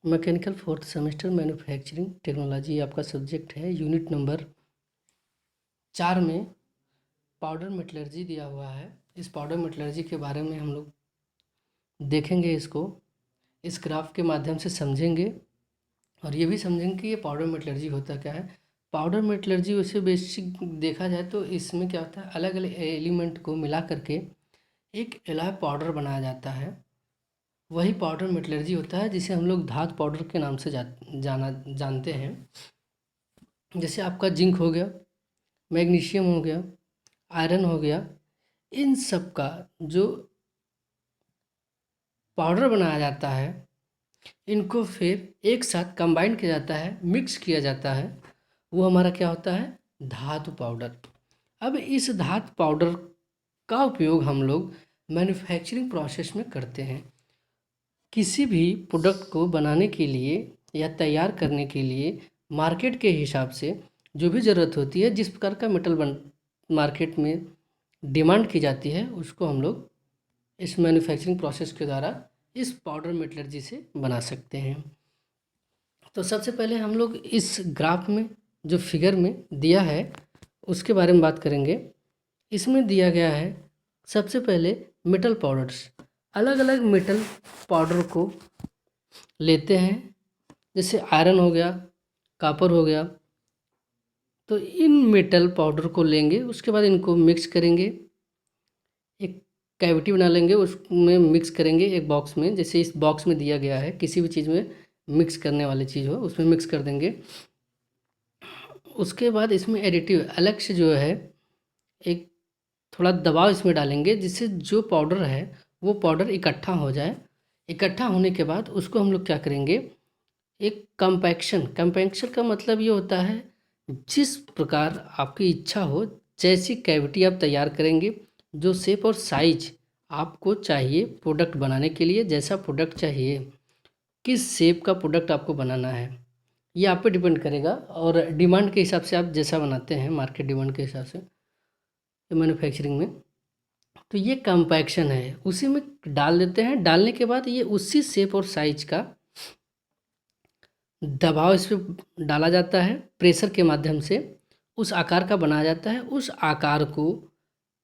Mechanical fourth semester manufacturing technology आपका subject है। Unit number 4 में पाउडर मेटलर्जी दिया हुआ है। इस पाउडर मेटलर्जी के बारे में हम लोग देखेंगे, इसको इस ग्राफ के माध्यम से समझेंगे और ये भी समझेंगे कि ये पाउडर मेटलर्जी होता क्या है। पाउडर मेटलर्जी वैसे बेसिक देखा जाए तो इसमें क्या होता है, अलग अलग एलिमेंट को मिला करके एक एलॉय पाउडर बनाया जाता है। वही पाउडर मेटलर्जी होता है जिसे हम लोग धातु पाउडर के नाम से जानते हैं। जैसे आपका जिंक हो गया, मैग्नीशियम हो गया, आयरन हो गया, इन सब का जो पाउडर बनाया जाता है, इनको फिर एक साथ कंबाइन किया जाता है, मिक्स किया जाता है, वो हमारा क्या होता है, धातु पाउडर। अब इस धातु पाउडर का उपयोग हम लोग मैन्युफैक्चरिंग प्रोसेस में करते हैं। किसी भी प्रोडक्ट को बनाने के लिए या तैयार करने के लिए मार्केट के हिसाब से जो भी ज़रूरत होती है, जिस प्रकार का मेटल मार्केट में डिमांड की जाती है, उसको हम लोग इस मैन्युफैक्चरिंग प्रोसेस के द्वारा इस पाउडर मेटलर्जी से बना सकते हैं। तो सबसे पहले हम लोग इस ग्राफ में जो फिगर में दिया है उसके बारे में बात करेंगे। इसमें दिया गया है सबसे पहले मेटल पाउडर्स। अलग अलग मेटल पाउडर को लेते हैं, जैसे आयरन हो गया, कॉपर हो गया। तो इन मेटल पाउडर को लेंगे, उसके बाद इनको मिक्स करेंगे, एक कैविटी बना लेंगे, उसमें मिक्स करेंगे एक बॉक्स में। जैसे इस बॉक्स में दिया गया है, किसी भी चीज़ में मिक्स करने वाली चीज़ हो उसमें मिक्स कर देंगे। उसके बाद इसमें एडिटिव अलग से जो है एक थोड़ा दबाव इसमें डालेंगे, जिससे जो पाउडर है वो पाउडर इकट्ठा हो जाए। इकट्ठा होने के बाद उसको हम लोग क्या करेंगे, एक कंपैक्शन का मतलब ये होता है, जिस प्रकार आपकी इच्छा हो, जैसी कैविटी आप तैयार करेंगे, जो शेप और साइज आपको चाहिए प्रोडक्ट बनाने के लिए, जैसा प्रोडक्ट चाहिए, किस शेप का प्रोडक्ट आपको बनाना है, ये आप पे डिपेंड करेगा। और डिमांड के हिसाब से आप जैसा बनाते हैं, मार्केट डिमांड के हिसाब से मैन्युफैक्चरिंग में, तो ये कंपैक्शन है, उसी में डाल देते हैं। डालने के बाद ये उसी शेप और साइज का दबाव इस पर डाला जाता है, प्रेशर के माध्यम से उस आकार का बनाया जाता है। उस आकार को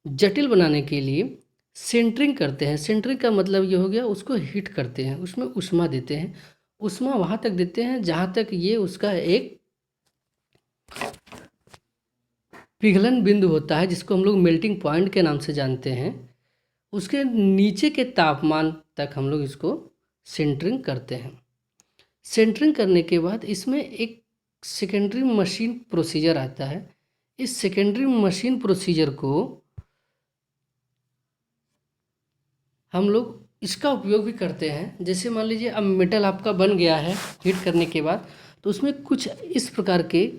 जटिल बनाने के लिए सेंटरिंग करते हैं। सेंटरिंग का मतलब ये हो गया, उसको हीट करते हैं, उसमें उष्मा देते हैं। उष्मा वहाँ तक देते हैं जहाँ तक ये उसका एक पिघलन बिंदु होता है, जिसको हम लोग मेल्टिंग पॉइंट के नाम से जानते हैं। उसके नीचे के तापमान तक हम लोग इसको सेंटरिंग करते हैं। सेंटरिंग करने के बाद इसमें एक सेकेंडरी मशीन प्रोसीजर आता है। इस सेकेंडरी मशीन प्रोसीजर को हम लोग इसका उपयोग भी करते हैं। जैसे मान लीजिए अब मेटल आपका बन गया है हीट करने के बाद, तो उसमें कुछ इस प्रकार के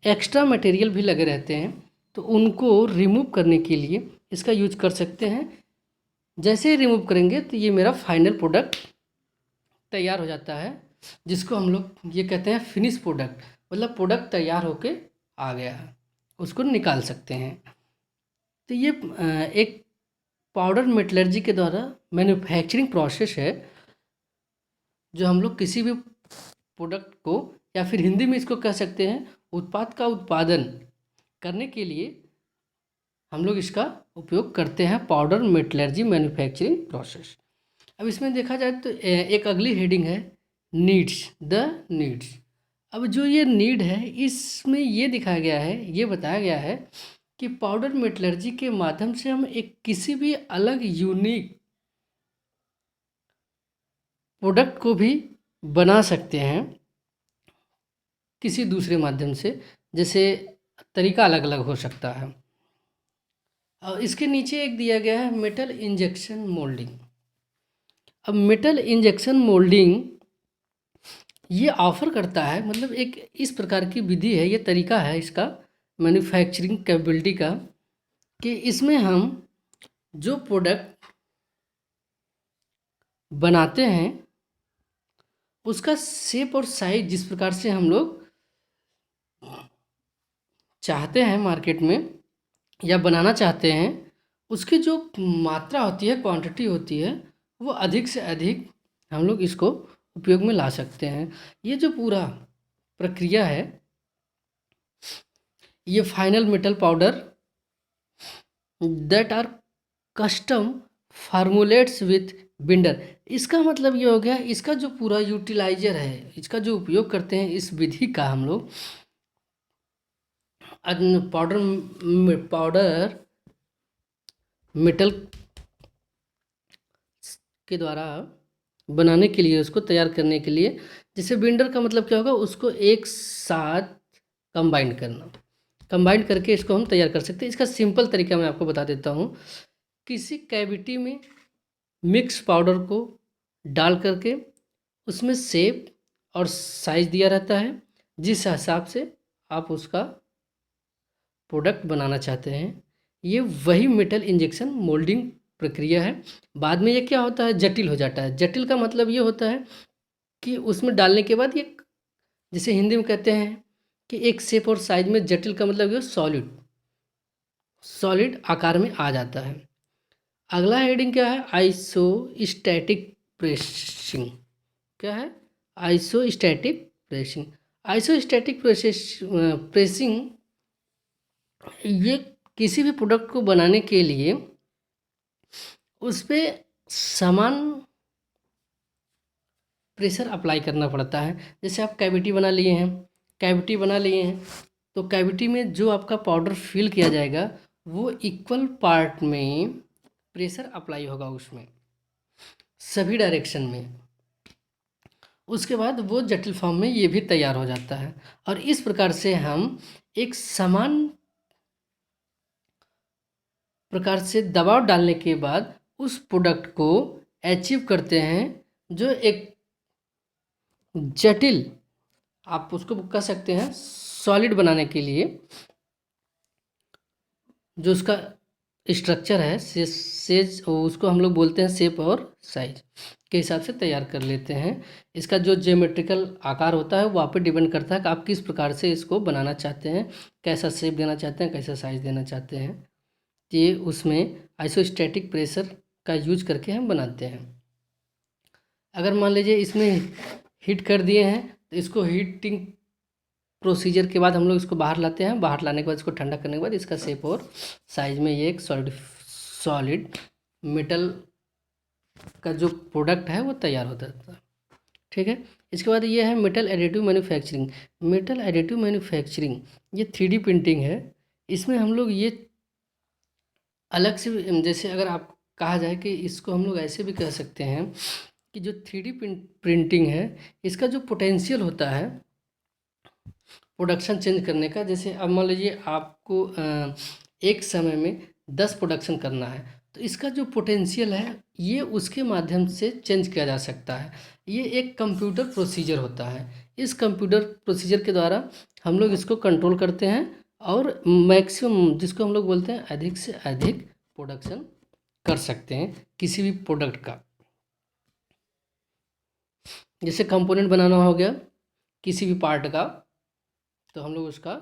एक्स्ट्रा मटेरियल भी लगे रहते हैं, तो उनको रिमूव करने के लिए इसका यूज कर सकते हैं। जैसे ही रिमूव करेंगे तो ये मेरा फाइनल प्रोडक्ट तैयार हो जाता है, जिसको हम लोग ये कहते हैं फिनिश प्रोडक्ट। मतलब प्रोडक्ट तैयार होके आ गया है, उसको निकाल सकते हैं। तो ये एक पाउडर मेटलर्जी के द्वारा मैन्युफैक्चरिंग प्रोसेस है, जो हम लोग किसी भी प्रोडक्ट को, या फिर हिंदी में इसको कह सकते हैं, उत्पाद का उत्पादन करने के लिए हम लोग इसका उपयोग करते हैं, पाउडर मेटलर्जी मैन्युफैक्चरिंग प्रोसेस। अब इसमें देखा जाए तो एक अगली हेडिंग है नीड्स, द नीड्स। अब जो ये नीड है, इसमें ये दिखाया गया है, ये बताया गया है कि पाउडर मेटलर्जी के माध्यम से हम एक किसी भी अलग यूनिक प्रोडक्ट को भी बना सकते हैं किसी दूसरे माध्यम से। जैसे तरीका अलग अलग हो सकता है। और इसके नीचे एक दिया गया है मेटल इंजेक्शन मोल्डिंग। अब मेटल इंजेक्शन मोल्डिंग ये ऑफर करता है, मतलब एक इस प्रकार की विधि है, ये तरीका है इसका मैन्युफैक्चरिंग कैपेबिलिटी का, कि इसमें हम जो प्रोडक्ट बनाते हैं उसका शेप और साइज जिस प्रकार से हम लोग चाहते हैं मार्केट में या बनाना चाहते हैं, उसकी जो मात्रा होती है, क्वांटिटी होती है, वो अधिक से अधिक हम लोग इसको उपयोग में ला सकते हैं। ये जो पूरा प्रक्रिया है, ये final metal powder that are custom formulates with binder. इसका मतलब ये हो गया, इसका जो पूरा यूटिलाइजर है, इसका जो उपयोग करते हैं, इस विधि का हम लोग पाउडर मेटल के द्वारा बनाने के लिए, उसको तैयार करने के लिए, जैसे बिंडर का मतलब क्या होगा, उसको एक साथ कंबाइन करना, कंबाइन करके इसको हम तैयार कर सकते हैं। इसका सिंपल तरीका मैं आपको बता देता हूँ। किसी कैविटी में मिक्स पाउडर को डाल करके उसमें शेप और साइज दिया रहता है, जिस हिसाब से आप उसका प्रोडक्ट बनाना चाहते हैं। ये वही मेटल इंजेक्शन मोल्डिंग प्रक्रिया है। बाद में ये क्या होता है, जटिल हो जाता है। जटिल का मतलब ये होता है कि उसमें डालने के बाद ये, जैसे हिंदी में कहते हैं कि एक शेप और साइज में, जटिल का मतलब ये सॉलिड आकार में आ जाता है। अगला हेडिंग क्या है, आइसोस्टैटिक प्रेसिंग। क्या है, आइसोस्टैटिक प्रेसिंग। आइसोस्टैटिक प्रेसिंग ये किसी भी प्रोडक्ट को बनाने के लिए उस पर समान प्रेशर अप्लाई करना पड़ता है। जैसे आप कैविटी बना लिए हैं, तो कैविटी में जो आपका पाउडर फिल किया जाएगा, वो इक्वल पार्ट में प्रेशर अप्लाई होगा उसमें, सभी डायरेक्शन में। उसके बाद वो जटिल फॉर्म में ये भी तैयार हो जाता है। और इस प्रकार से हम एक समान प्रकार से दबाव डालने के बाद उस प्रोडक्ट को अचीव करते हैं, जो एक जटिल, आप उसको कह सकते हैं सॉलिड बनाने के लिए जो उसका स्ट्रक्चर है, सेज उसको हम लोग बोलते हैं शेप और साइज के हिसाब से तैयार कर लेते हैं। इसका जो ज्योमेट्रिकल आकार होता है वो आप पे डिपेंड करता है कि आप किस प्रकार से इसको बनाना चाहते हैं, कैसा शेप देना चाहते हैं, कैसा साइज देना चाहते हैं। ये उसमें आइसोस्टैटिक प्रेशर का यूज करके हम बनाते हैं। अगर मान लीजिए इसमें हीट कर दिए हैं, तो इसको हीटिंग प्रोसीजर के बाद हम लोग इसको बाहर लाते हैं। बाहर लाने के बाद इसको ठंडा करने के बाद इसका शेप और साइज में ये एक सॉलिड मेटल का जो प्रोडक्ट है वो तैयार होता है। ठीक है। इसके बाद ये है metal additive manufacturing. Metal additive manufacturing ये 3D प्रिंटिंग है। इसमें हम लोग ये अलग से, जैसे अगर आप कहा जाए कि इसको हम लोग ऐसे भी कह सकते हैं कि जो 3D प्रिंटिंग है, इसका जो पोटेंशियल होता है प्रोडक्शन चेंज करने का, जैसे अब मान लीजिए आपको एक समय में 10 प्रोडक्शन करना है, तो इसका जो पोटेंशियल है ये उसके माध्यम से चेंज किया जा सकता है। ये एक कंप्यूटर प्रोसीजर होता है। इस कंप्यूटर प्रोसीजर के द्वारा हम लोग इसको कंट्रोल करते हैं और मैक्सिमम, जिसको हम लोग बोलते हैं अधिक से अधिक प्रोडक्शन कर सकते हैं किसी भी प्रोडक्ट का। जैसे कंपोनेंट बनाना हो गया किसी भी पार्ट का, तो हम लोग उसका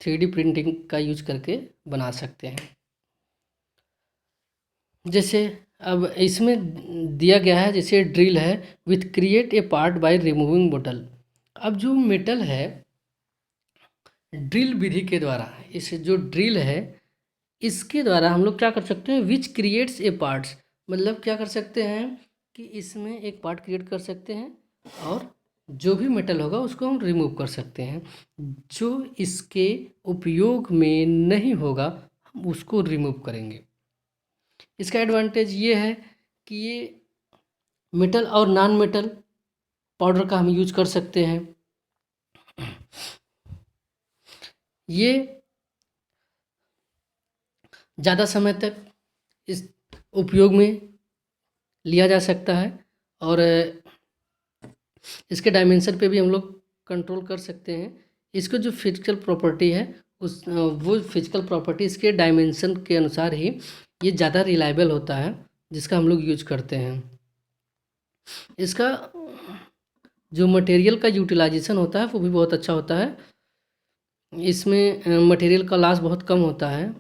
3D प्रिंटिंग का यूज करके बना सकते हैं। जैसे अब इसमें दिया गया है, जैसे ड्रिल है with create a part by removing बोतल। अब जो मेटल है, ड्रिल विधि के द्वारा, इस जो ड्रिल है इसके द्वारा हम लोग क्या कर सकते हैं, विच क्रिएट्स ए पार्ट्स, मतलब क्या कर सकते हैं कि इसमें एक पार्ट क्रिएट कर सकते हैं और जो भी मेटल होगा उसको हम रिमूव कर सकते हैं। जो इसके उपयोग में नहीं होगा हम उसको रिमूव करेंगे। इसका एडवांटेज ये है कि ये मेटल और नॉन मेटल पाउडर का हम यूज कर सकते हैं। ये ज़्यादा समय तक इस उपयोग में लिया जा सकता है और इसके डायमेंशन पे भी हम लोग कंट्रोल कर सकते हैं। इसको जो फिजिकल प्रॉपर्टी है वो फिजिकल प्रॉपर्टी इसके डायमेंशन के अनुसार ही ये ज़्यादा रिलायबल होता है, जिसका हम लोग यूज करते हैं। इसका जो मटेरियल का यूटिलाइजेशन होता है वो भी बहुत अच्छा होता है। इसमें मटेरियल का लॉस बहुत कम होता है।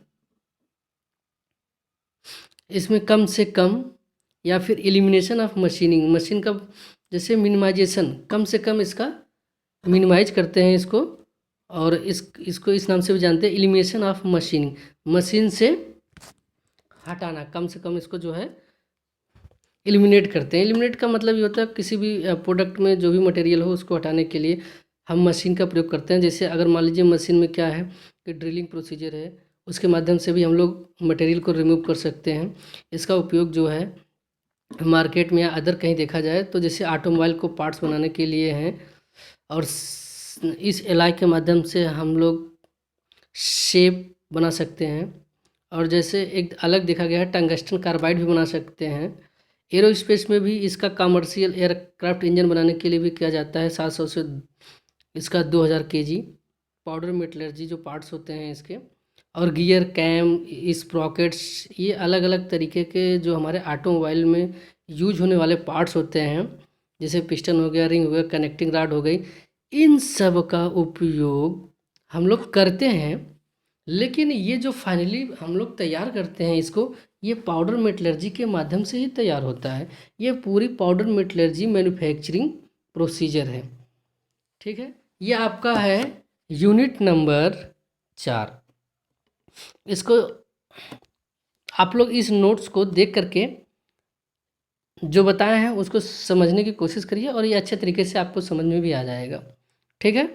इसमें कम से कम या फिर एलिमिनेशन ऑफ मशीनिंग, मशीन का जैसे मिनिमाइजेशन, कम से कम इसका मिनिमाइज करते हैं इसको, और इसको इस नाम से भी जानते हैं एलिमिनेशन ऑफ मशीनिंग, मशीन से हटाना, कम से कम इसको जो है एलिमिनेट करते हैं। एलिमिनेट का मतलब ये होता है किसी भी प्रोडक्ट में जो भी मटेरियल हो उसको हटाने के लिए हम मशीन का प्रयोग करते हैं। जैसे अगर मान लीजिए मशीन में क्या है कि ड्रिलिंग प्रोसीजर है, उसके माध्यम से भी हम लोग मटेरियल को रिमूव कर सकते हैं। इसका उपयोग जो है मार्केट में या अदर कहीं देखा जाए तो जैसे ऑटोमोबाइल को पार्ट्स बनाने के लिए हैं, और इस एलाई के माध्यम से हम लोग शेप बना सकते हैं। और जैसे एक अलग देखा गया है टंगस्टन कार्बाइड भी बना सकते हैं। एरोस्पेस में भी इसका कमर्शियल एयरक्राफ्ट इंजन बनाने के लिए भी किया जाता है। 700 से इसका 2000 केजी पाउडर मेटलर्जी जो पार्ट्स होते हैं इसके, और गियर कैम स्प्रॉकेट्स, ये अलग अलग तरीके के जो हमारे ऑटोमोबाइल में यूज होने वाले पार्ट्स होते हैं, जैसे पिस्टन हो गया, रिंग हो गया, कनेक्टिंग रॉड हो गई, इन सब का उपयोग हम लोग करते हैं। लेकिन ये जो फाइनली हम लोग तैयार करते हैं इसको, ये पाउडर मेटलर्जी के माध्यम से ही तैयार होता है। ये पूरी पाउडर मेटलर्जी मैन्युफैक्चरिंग प्रोसीजर है। ठीक है, ये आपका है यूनिट नंबर 4। इसको आप लोग इस नोट्स को देख करके जो बताए हैं उसको समझने की कोशिश करिए, और ये अच्छे तरीके से आपको समझ में भी आ जाएगा। ठीक है।